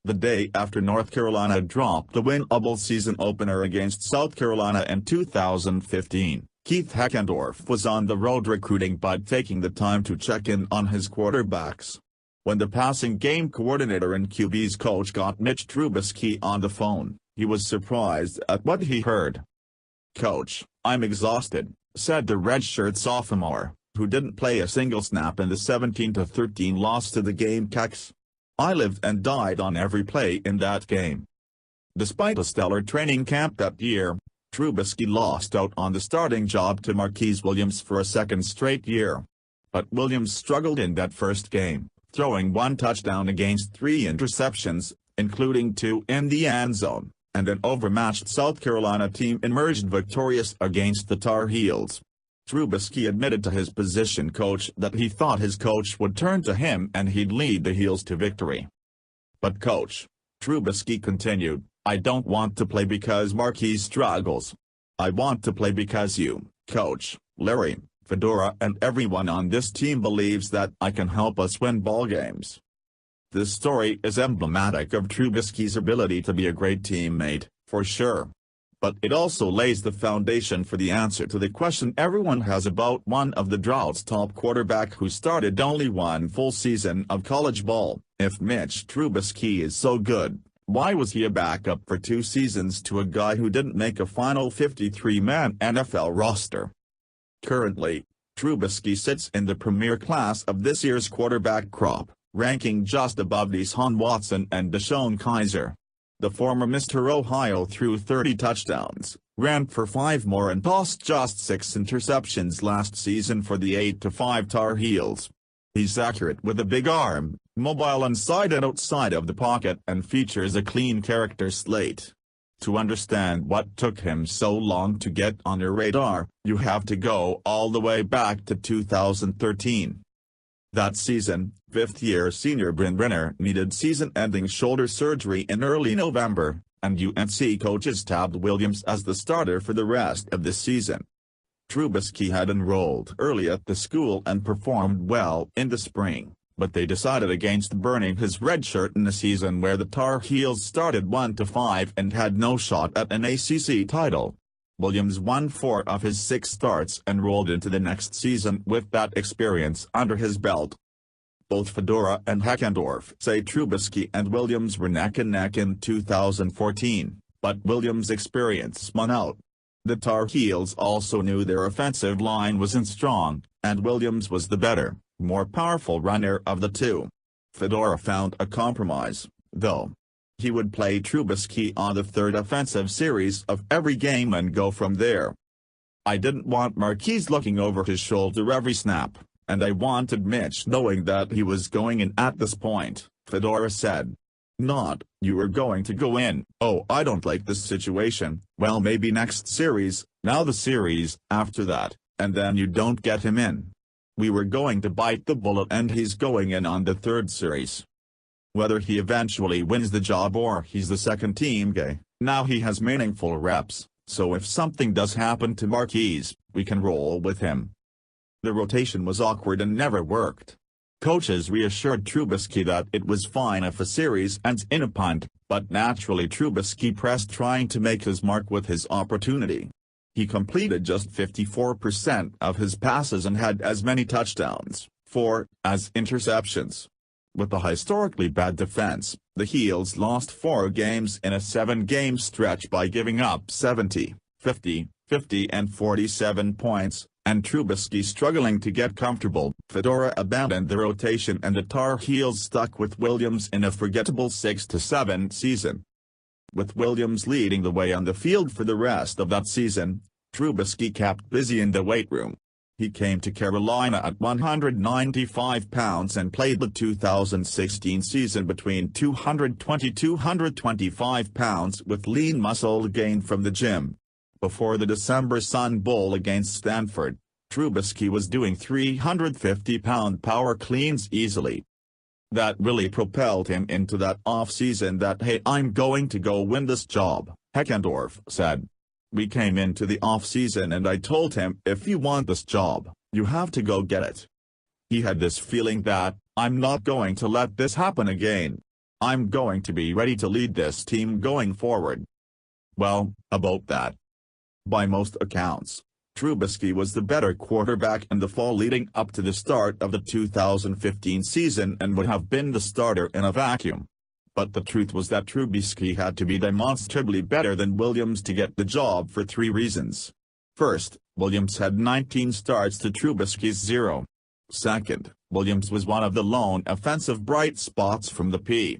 the day after North Carolina dropped the winnable season opener against South Carolina in 2015. Keith Heckendorf was on the road recruiting but taking the time to check in on his quarterbacks. When the passing game coordinator and QB's coach got Mitch Trubisky on the phone, he was surprised at what he heard. "Coach, I'm exhausted," said the redshirt sophomore, who didn't play a single snap in the 17-13 loss to the Gamecocks. "I lived and died on every play in that game." Despite a stellar training camp that year, Trubisky lost out on the starting job to Marquise Williams for a second straight year. But Williams struggled in that first game, throwing one touchdown against 3 interceptions, including 2 in the end zone, and an overmatched South Carolina team emerged victorious against the Tar Heels. Trubisky admitted to his position coach that he thought his coach would turn to him and he'd lead the Heels to victory. "But coach," Trubisky continued, "I don't want to play because Marquise struggles. I want to play because you, Coach, Larry, Fedora and everyone on this team believes that I can help us win ball games." This story is emblematic of Trubisky's ability to be a great teammate, for sure. But it also lays the foundation for the answer to the question everyone has about one of the drought's top quarterback who started only one full season of college ball. If Mitch Trubisky is so good, why was he a backup for 2 seasons to a guy who didn't make a final 53-man NFL roster? Currently, Trubisky sits in the premier class of this year's quarterback crop, ranking just above Deshaun Watson and Deshaun Kaiser. The former Mr. Ohio threw 30 touchdowns, ran for 5 more and tossed just 6 interceptions last season for the 8-5 Tar Heels. He's accurate with a big arm, mobile inside and outside of the pocket and features a clean character slate. To understand what took him so long to get on your radar, you have to go all the way back to 2013. That season, 5th-year senior Bryn Brenner needed season-ending shoulder surgery in early November, and UNC coaches tabbed Williams as the starter for the rest of the season. Trubisky had enrolled early at the school and performed well in the spring, but they decided against burning his red shirt in a season where the Tar Heels started 1-5 and had no shot at an ACC title. Williams won 4 of his 6 starts and rolled into the next season with that experience under his belt. Both Fedora and Heckendorf say Trubisky and Williams were neck and neck in 2014, but Williams' experience spun out. The Tar Heels also knew their offensive line wasn't strong, and Williams was the better, more powerful runner of the two. Fedora found a compromise, though. He would play Trubisky on the 3rd offensive series of every game and go from there. "I didn't want Marquise looking over his shoulder every snap, and I wanted Mitch knowing that he was going in at this point," Fedora said. "Not, you were going to go in, oh I don't like this situation, well maybe next series, now the series after that, and then you don't get him in. We were going to bite the bullet and he's going in on the 3rd series. Whether he eventually wins the job or he's the second team guy, now he has meaningful reps, so if something does happen to Marquise, we can roll with him." The rotation was awkward and never worked. Coaches reassured Trubisky that it was fine if a series ends in a punt, but naturally Trubisky pressed trying to make his mark with his opportunity. He completed just 54% of his passes and had as many touchdowns, 4, as interceptions. With a historically bad defense, the Heels lost 4 games in a 7-game stretch by giving up 70, 50, 50 and 47 points, and Trubisky struggling to get comfortable. Fedora abandoned the rotation and the Tar Heels stuck with Williams in a forgettable 6-7 season. With Williams leading the way on the field for the rest of that season, Trubisky kept busy in the weight room. He came to Carolina at 195 pounds and played the 2016 season between 220–225 pounds with lean muscle gained from the gym. Before the December Sun Bowl against Stanford, Trubisky was doing 350-pound power cleans easily. That really propelled him into that off-season that "hey I'm going to go win this job," Heckendorf said. "We came into the off-season and I told him if you want this job, you have to go get it." He had this feeling that, "I'm not going to let this happen again. I'm going to be ready to lead this team going forward. Well, about that. By most accounts, Trubisky was the better quarterback in the fall leading up to the start of the 2015 season and would have been the starter in a vacuum. But the truth was that Trubisky had to be demonstrably better than Williams to get the job for 3 reasons. First, Williams had 19 starts to Trubisky's 0. Second, Williams was one of the lone offensive bright spots from the P.